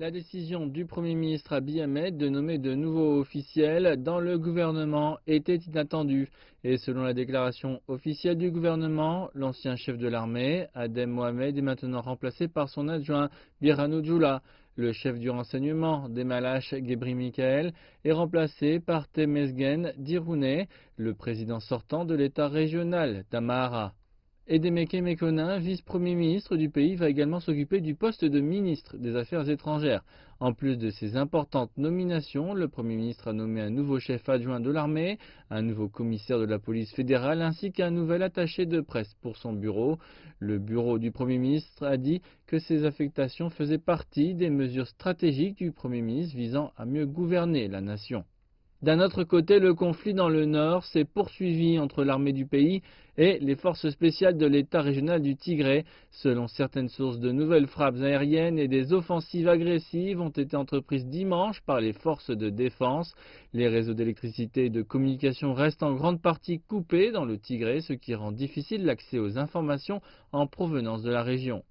La décision du Premier ministre Abiy Ahmed de nommer de nouveaux officiels dans le gouvernement était inattendue. Et selon la déclaration officielle du gouvernement, l'ancien chef de l'armée, Adem Mohamed, est maintenant remplacé par son adjoint, Birhanou Djoula. Le chef du renseignement, Demalache Gebri Mikael, est remplacé par Temesgen Diroune, le président sortant de l'État régional d'Amhara. Edemeke Mekonnen, vice-premier ministre du pays, va également s'occuper du poste de ministre des Affaires étrangères. En plus de ces importantes nominations, le Premier ministre a nommé un nouveau chef adjoint de l'armée, un nouveau commissaire de la police fédérale ainsi qu'un nouvel attaché de presse pour son bureau. Le bureau du Premier ministre a dit que ces affectations faisaient partie des mesures stratégiques du Premier ministre visant à mieux gouverner la nation. D'un autre côté, le conflit dans le nord s'est poursuivi entre l'armée du pays et les forces spéciales de l'État régional du Tigré. Selon certaines sources, de nouvelles frappes aériennes et des offensives agressives ont été entreprises dimanche par les forces de défense. Les réseaux d'électricité et de communication restent en grande partie coupés dans le Tigré, ce qui rend difficile l'accès aux informations en provenance de la région.